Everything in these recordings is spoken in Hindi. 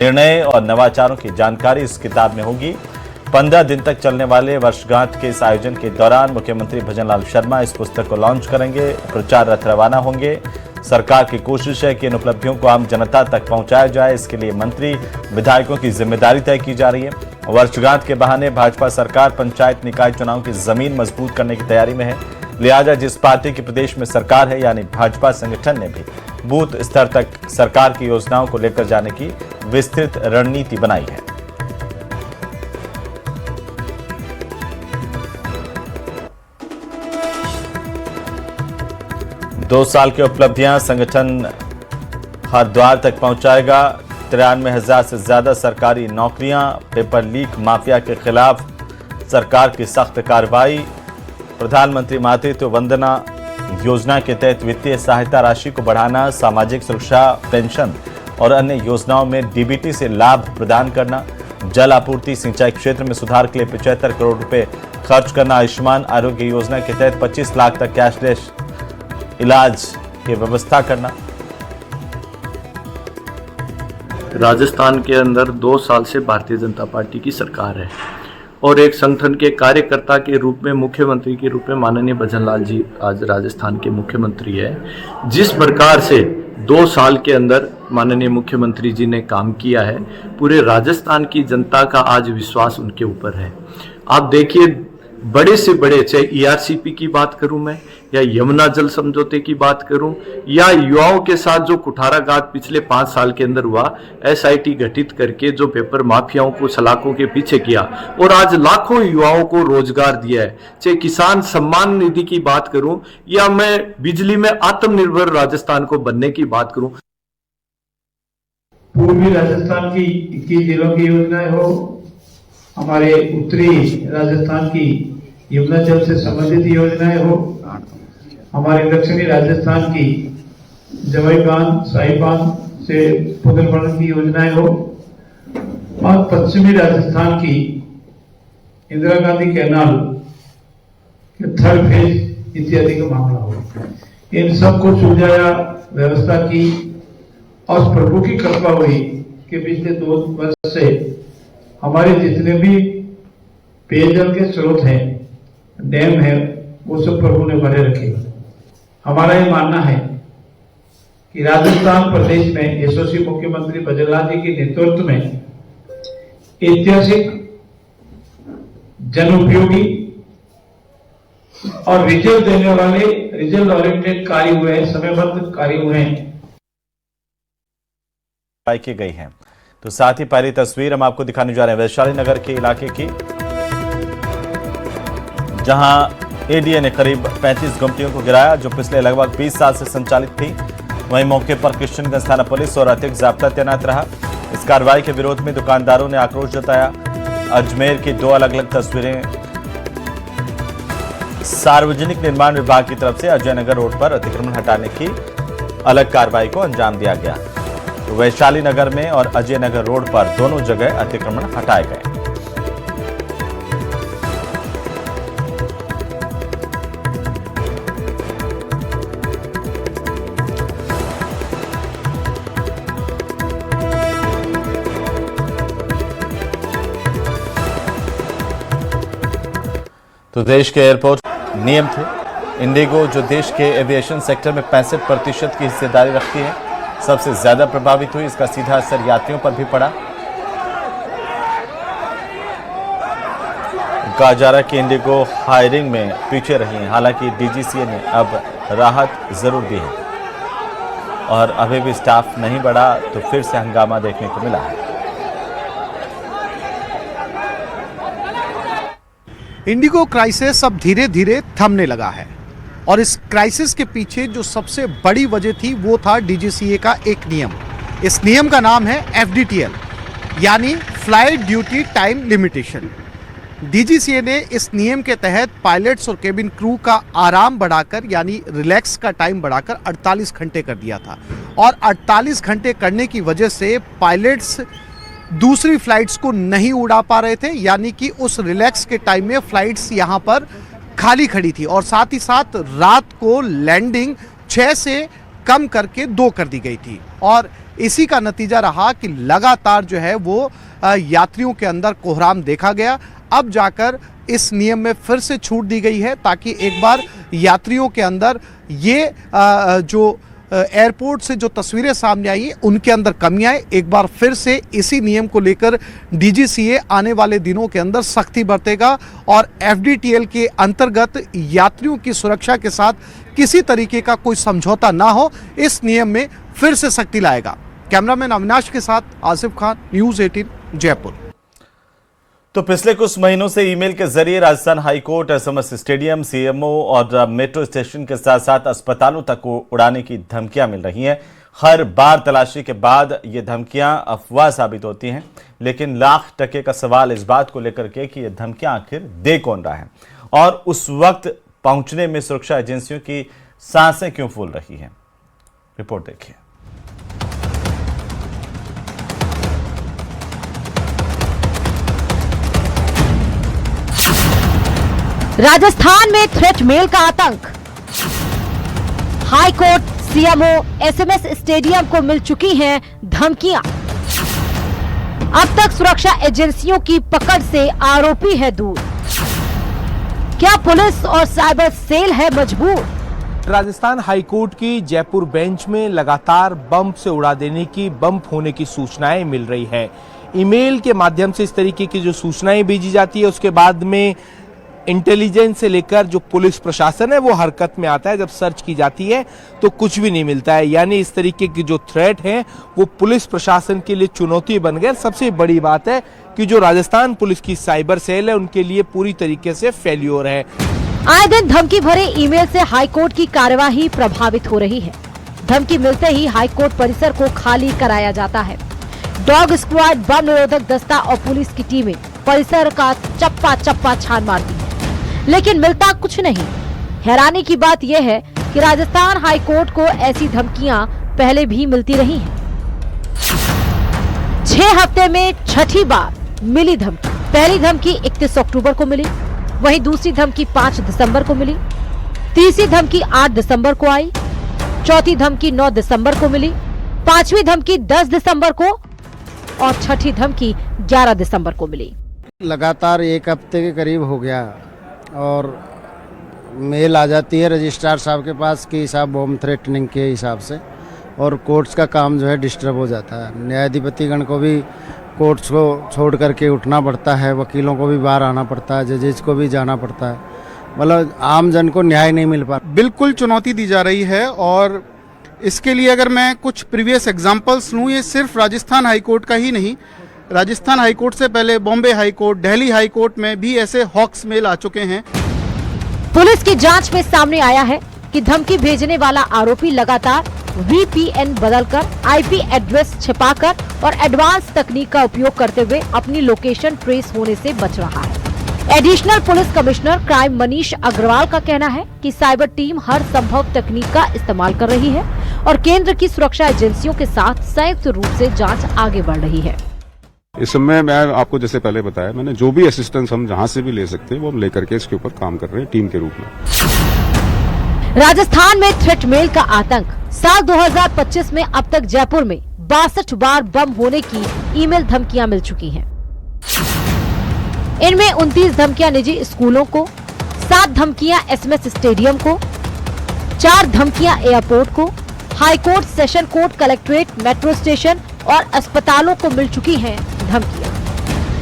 निर्णय और नवाचारों की जानकारी इस किताब में होगी। 15 दिन तक चलने वाले वर्षगांठ के इस आयोजन के दौरान मुख्यमंत्री भजनलाल शर्मा इस पुस्तक को लॉन्च करेंगे। प्रचार रथ रवाना होंगे। सरकार की कोशिश है कि इन उपलब्धियों को आम जनता तक पहुंचाया जाए। इसके लिए मंत्री विधायकों की जिम्मेदारी तय की जा रही है। वर्षगांठ के बहाने भाजपा सरकार पंचायत निकाय चुनाव की जमीन मजबूत करने की तैयारी में है। लिहाजा जिस पार्टी की प्रदेश में सरकार है यानी भाजपा संगठन ने भी बूथ स्तर तक सरकार की योजनाओं को लेकर जाने की विस्तृत रणनीति बनाई है। दो साल की उपलब्धियां संगठन हर द्वार तक पहुंचाएगा। 93,000 से ज्यादा सरकारी नौकरियां। पेपर लीक माफिया के खिलाफ सरकार की सख्त कार्रवाई। प्रधानमंत्री मातृत्व वंदना योजना के तहत वित्तीय सहायता राशि को बढ़ाना। सामाजिक सुरक्षा पेंशन और अन्य योजनाओं में डीबीटी से लाभ प्रदान करना। जल आपूर्ति सिंचाई क्षेत्र में सुधार के लिए 75 करोड़ रुपए खर्च करना। आयुष्मान आरोग्य योजना के तहत 25 लाख तक कैशलेस इलाज की व्यवस्था करना। राजस्थान के अंदर 2 साल से भारतीय जनता पार्टी की सरकार है और एक संगठन के कार्यकर्ता के रूप में, मुख्यमंत्री के रूप में माननीय भजनलाल जी आज राजस्थान के मुख्यमंत्री है। जिस प्रकार से 2 साल के अंदर माननीय मुख्यमंत्री जी ने काम किया है, पूरे राजस्थान की जनता का आज विश्वास उनके ऊपर है। आप देखिए, बड़े से बड़े, चाहे ईआरसीपी की बात करूं मैं, या यमुना जल समझौते की बात करूं, या युवाओं के साथ जो कुठाराघात पिछले 5 साल के अंदर हुआ, एसआईटी गठित करके जो पेपर माफियाओं को सलाखों के पीछे किया और आज लाखों युवाओं को रोजगार दिया है। चाहे किसान सम्मान निधि की बात करूं, या मैं बिजली में आत्मनिर्भर राजस्थान को बनने की बात करूं। पूर्वी राजस्थान की 21 जिलों की योजनाएं हो, हमारे उत्तरी राजस्थान की यमुना जल से संबंधित योजनाएं हो, हमारे दक्षिणी राजस्थान की जवाई बांध, शाही बांध से पुनर्भरण की योजनाएं हो, और पश्चिमी राजस्थान की इंदिरा गांधी कैनाल के 3rd फेज इत्यादि का मामला हो। इन सबको सुलझाया, व्यवस्था की, और प्रभु की कृपा हुई कि पिछले 2 वर्ष से हमारे जितने भी पेयजल के स्रोत हैं, डैम है, वो सब प्रभु ने भरे रखे। हमारा ये मानना है कि राजस्थान प्रदेश में यशस्वी मुख्यमंत्री भजनलाल जी के नेतृत्व में ऐतिहासिक, जनउपयोगी और रिजल्ट देने वाले, रिजल्ट ओरिएंटेड कार्य हुए हैं, समयबद्ध कार्य हुए हैं की गई है। तो साथ ही पहली तस्वीर हम आपको दिखाने जा रहे हैं वैशाली नगर के इलाके की, जहां एडीए ने करीब 35 गुमटियों को गिराया जो पिछले लगभग 20 साल से संचालित थी। वहीं मौके पर किशनगंज थाना पुलिस और अतिरिक्त जाब्ता तैनात रहा। इस कार्रवाई के विरोध में दुकानदारों ने आक्रोश जताया। अजमेर की 2 अलग अलग तस्वीरें। सार्वजनिक निर्माण विभाग की तरफ से अजयनगर रोड पर अतिक्रमण हटाने की अलग कार्रवाई को अंजाम दिया गया। वैशाली नगर में और अजय नगर रोड पर दोनों जगह अतिक्रमण हटाए गए। तो देश के एयरपोर्ट नियम थे। इंडिगो जो देश के एविएशन सेक्टर में 65% की हिस्सेदारी रखती है, सबसे ज्यादा प्रभावित हुई। इसका सीधा असर यात्रियों पर भी पड़ा। कहा जा रहा है कि इंडिगो हायरिंग में पीछे रही है। हालांकि डीजीसीए ने अब राहत जरूर दी है और अभी भी स्टाफ नहीं बढ़ा तो फिर से हंगामा देखने को मिला है। इंडिगो क्राइसिस अब धीरे धीरे थमने लगा है और इस क्राइसिस के पीछे जो सबसे बड़ी वजह थी वो था डीजीसीए का एक नियम। इस नियम का नाम है एफडीटीएल, यानी flight duty time limitation. DGCA ने इस नियम के तहत पायलट्स और केबिन क्रू का आराम बढ़ाकर, यानी रिलैक्स का टाइम बढ़ाकर 48 घंटे कर दिया था और 48 घंटे करने की वजह से पायलट्स दूसरी फ्लाइट्स को नहीं उड़ा पा रहे थे, यानी कि उस रिलैक्स के टाइम में फ्लाइट्स यहाँ पर खाली खड़ी थी और साथ ही साथ रात को लैंडिंग 6 से कम करके 2 कर दी गई थी। और इसी का नतीजा रहा कि लगातार जो है वो यात्रियों के अंदर कोहराम देखा गया। अब जाकर इस नियम में फिर से छूट दी गई है ताकि एक बार यात्रियों के अंदर ये जो एयरपोर्ट से जो तस्वीरें सामने आई उनके अंदर कमी आए। एक बार फिर से इसी नियम को लेकर डीजीसीए आने वाले दिनों के अंदर सख्ती बरतेगा और एफडीटीएल के अंतर्गत यात्रियों की सुरक्षा के साथ किसी तरीके का कोई समझौता ना हो, इस नियम में फिर से सख्ती लाएगा। कैमरामैन अविनाश के साथ आसिफ खान, न्यूज़ 18 जयपुर। तो पिछले कुछ महीनों से ईमेल के जरिए Rajasthan high court, SMS stadium, CMO और मेट्रो स्टेशन के साथ साथ अस्पतालों तक उड़ाने की धमकियां मिल रही हैं। हर बार तलाशी के बाद ये धमकियां अफवाह साबित होती हैं, लेकिन लाख टके का सवाल इस बात को लेकर के कि ये धमकियां आखिर दे कौन रहा है और उस वक्त पहुंचने में सुरक्षा एजेंसियों की सांसें क्यों फूल रही हैं। रिपोर्ट देखिए। राजस्थान में थ्रेट मेल का आतंक। High court, CMO, SMS stadium को मिल चुकी हैं धमकियां। अब तक सुरक्षा एजेंसियों की पकड़ से आरोपी है दूर। क्या पुलिस और साइबर सेल है मजबूर? राजस्थान हाईकोर्ट की जयपुर बेंच में लगातार बम से उड़ा देने की, बम होने की सूचनाएं मिल रही है। ईमेल के माध्यम से इस तरीके की जो सूचनाएं भेजी जाती है, उसके बाद में इंटेलिजेंस से लेकर जो पुलिस प्रशासन है वो हरकत में आता है। जब सर्च की जाती है तो कुछ भी नहीं मिलता है, यानी इस तरीके की जो थ्रेट है वो पुलिस प्रशासन के लिए चुनौती बन गए। सबसे बड़ी बात है कि जो राजस्थान पुलिस की साइबर सेल है उनके लिए पूरी तरीके से फेल्योर है। आए दिन धमकी भरे ईमेल से हाईकोर्ट की कार्यवाही प्रभावित हो रही है। धमकी मिलते ही हाईकोर्ट परिसर को खाली कराया जाता है। डॉग स्क्वाड, बम निरोधक दस्ता और पुलिस की टीमें परिसर का चप्पा चप्पा छान मारती है, लेकिन मिलता कुछ नहीं। हैरानी की बात यह है कि राजस्थान हाईकोर्ट को ऐसी धमकियां पहले भी मिलती रही हैं। 6 हफ्ते में छठी बार मिली धमकी। पहली धमकी 31 अक्टूबर को मिली, वहीं दूसरी धमकी 5 दिसंबर को मिली, तीसरी धमकी 8 दिसंबर को आई, चौथी धमकी 9 दिसंबर को मिली, पांचवी धमकी 10 दिसंबर को और छठी धमकी 11 दिसंबर को मिली। लगातार 1 हफ्ते के करीब हो गया और मेल आ जाती है रजिस्ट्रार साहब के पास कि साहब बॉम्ब थ्रेटनिंग के हिसाब से, और कोर्ट्स का काम जो है डिस्टर्ब हो जाता है। न्यायाधिपतिगण को भी कोर्ट्स को छोड़ करके उठना पड़ता है, वकीलों को भी बाहर आना पड़ता है, जजेज को भी जाना पड़ता है, मतलब आम जन को न्याय नहीं मिल पा। बिल्कुल चुनौती दी जा रही है और इसके लिए अगर मैं कुछ प्रीवियस एग्जांपल्स लूँ, ये सिर्फ राजस्थान हाईकोर्ट का ही नहीं, राजस्थान हाईकोर्ट से पहले बॉम्बे हाईकोर्ट, दिल्ली हाईकोर्ट में भी ऐसे हॉक्स मेल आ चुके हैं। पुलिस की जांच में सामने आया है कि धमकी भेजने वाला आरोपी लगातार VPN बदलकर, IP एड्रेस छिपाकर और एडवांस तकनीक का उपयोग करते हुए अपनी लोकेशन ट्रेस होने से बच रहा है। Additional police commissioner crime Manish Agarwal का कहना है कि साइबर टीम हर संभव तकनीक का इस्तेमाल कर रही है और केंद्र की सुरक्षा एजेंसियों के साथ संयुक्त रूप से जांच आगे बढ़ रही है। इस समय मैं आपको जैसे पहले बताया, मैंने जो भी असिस्टेंस हम जहां से भी ले सकते हैं वो हम लेकर के इसके ऊपर काम कर रहे हैं टीम के रूप में। राजस्थान में थ्रेट मेल का आतंक। साल 2025 में अब तक जयपुर में 62 बार बम होने की ईमेल धमकियां मिल चुकी हैं। इनमें 29 धमकियां निजी स्कूलों को, 7 धमकियां एसएमएस स्टेडियम को, 4 धमकियां एयरपोर्ट को, high court, session court, collectorate, metro station और अस्पतालों को मिल चुकी हैं धमकियां।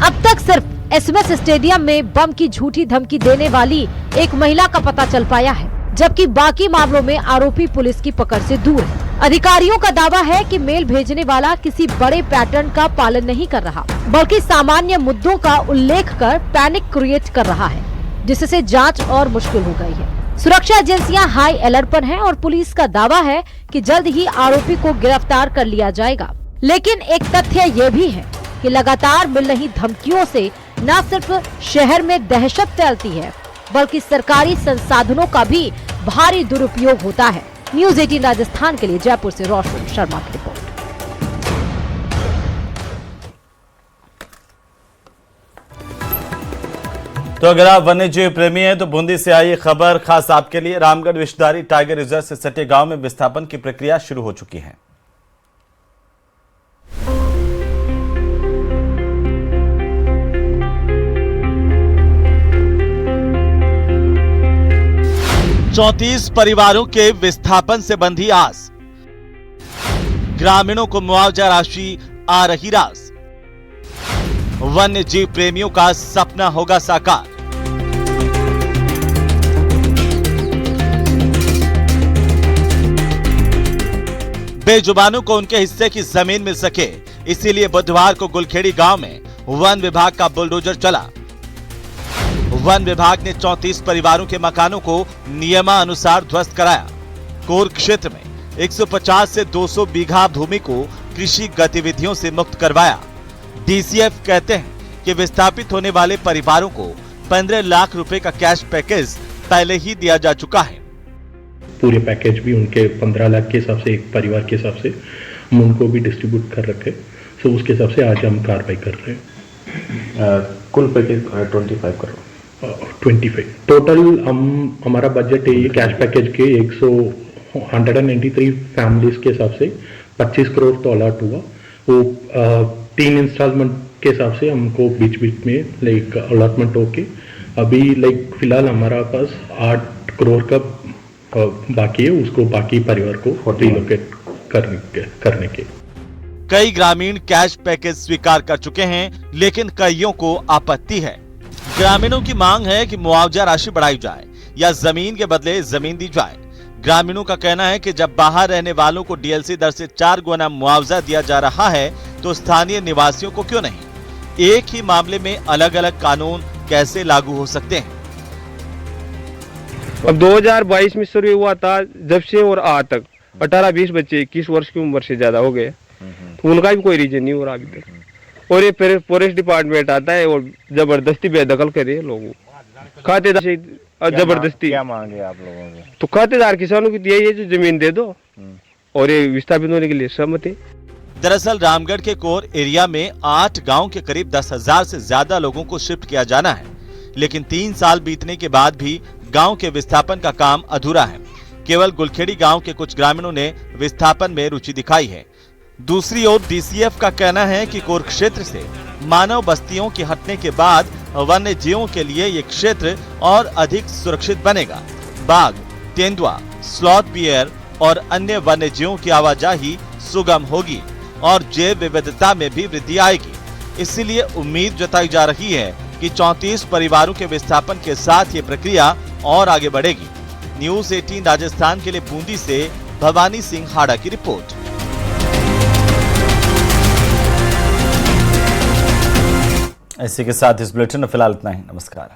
अब तक सिर्फ एसएमएस स्टेडियम में बम की झूठी धमकी देने वाली एक महिला का पता चल पाया है, जबकि बाकी मामलों में आरोपी पुलिस की पकड़ से दूर है। अधिकारियों का दावा है कि मेल भेजने वाला किसी बड़े पैटर्न का पालन नहीं कर रहा, बल्कि सामान्य मुद्दों का उल्लेख कर पैनिक क्रिएट कर रहा है, जिससे जांच और मुश्किल हो गई है। सुरक्षा एजेंसियां हाई अलर्ट पर हैं और पुलिस का दावा है कि जल्द ही आरोपी को गिरफ्तार कर लिया जाएगा। लेकिन एक तथ्य ये भी है कि लगातार मिल रही धमकियों से न सिर्फ शहर में दहशत फैलती है, बल्कि सरकारी संसाधनों का भी भारी दुरुपयोग होता है। न्यूज़ 18 राजस्थान के लिए जयपुर से रोशन शर्मा की रिपोर्ट। तो अगर आप वन्यजीव प्रेमी हैं तो बूंदी से आई खबर खास आपके लिए। रामगढ़ विषधारी टाइगर रिजर्व से सटे गांव में विस्थापन की प्रक्रिया शुरू हो चुकी है। 34 परिवारों के विस्थापन से बंधी आस, ग्रामीणों को मुआवजा राशि आ रही रास, वन्य जीव प्रेमियों का सपना होगा साकार। बेजुबानों को उनके हिस्से की जमीन मिल सके, इसीलिए बुधवार को गुलखेड़ी गांव में वन विभाग का बुलडोजर चला। वन विभाग ने 34 परिवारों के मकानों को नियमानुसार ध्वस्त कराया। कोर क्षेत्र में 150 से 200 बीघा भूमि को कृषि गतिविधियों से मुक्त करवाया। डीसीएफ कहते हैं कि विस्थापित होने वाले परिवारों को 15 लाख रुपए का कैश पैकेज पहले ही दिया जा चुका है। पूरे पैकेज भी उनके 15 लाख के हिसाब से, एक परिवार के हिसाब से हम उनको भी डिस्ट्रीब्यूट कर रखे। सो उसके हिसाब से आज हम कार्रवाई कर रहे हैं। कुल पैकेज 25 करोड़ 25 टोटल। हमारा बजट है ये कैश पैकेज के 193 फैमिलीज के हिसाब से 25 करोड़ तो अलॉट हुआ। वो 3 इंस्टॉलमेंट के हिसाब से हमको बीच बीच में अलॉटमेंट होके अभी फिलहाल हमारा पास 8 करोड़ का बाकी है, उसको बाकी परिवार को रिलोकेट करने के। कई ग्रामीण कैश पैकेज स्वीकार कर चुके हैं, लेकिन कईयों को आपत्ति है। ग्रामीणों की मांग है कि मुआवजा राशि बढ़ाई जाए या जमीन के बदले जमीन दी जाए। ग्रामीणों का कहना है कि जब बाहर रहने वालों को डीएलसी दर से 4 गुना मुआवजा दिया जा रहा है तो स्थानीय निवासियों को क्यों नहीं? एक ही मामले में अलग अलग कानून कैसे लागू हो सकते हैं? अब 2022 में शुरू हुआ था जब से और आज तक 18-20 बच्चे 21 वर्ष की उम्र से ज्यादा हो गए, तो उनका भी कोई रीजन नहीं हो रहा अभी तक। और ये फॉरेस्ट डिपार्टमेंट आता है और जबरदस्ती बेदखल करे लोगों खातेदार से जबरदस्ती। क्या मांगे आप लोगों की? तो खातेदार किसानों की यही है जो जमीन दे दो और ये विस्थापित होने के लिए सहमत है। दरअसल रामगढ़ के कोर एरिया में 8 गांव के करीब 10,000 से ज्यादा लोगों को शिफ्ट किया जाना है, लेकिन 3 साल बीतने के बाद भी गांव के विस्थापन का काम अधूरा है। केवल गुलखेड़ी गांव के कुछ ग्रामीणों ने विस्थापन में रुचि दिखाई है। दूसरी ओर डीसीएफ का कहना है कि कोर क्षेत्र से मानव बस्तियों के हटने के बाद वन्य जीवों के लिए ये क्षेत्र और अधिक सुरक्षित बनेगा। बाघ, तेंदुआ, स्लॉथ बियर और अन्य वन्य जीवों की आवाजाही सुगम होगी और जैव विविधता में भी वृद्धि आएगी। इसीलिए उम्मीद जताई जा रही है कि 34 परिवारों के विस्थापन के साथ ये प्रक्रिया और आगे बढ़ेगी। न्यूज़ 18 राजस्थान के लिए बूंदी से भवानी सिंह हाड़ा की रिपोर्ट। इसी के साथ इस बुलेटिन में फिलहाल इतना ही। नमस्कार।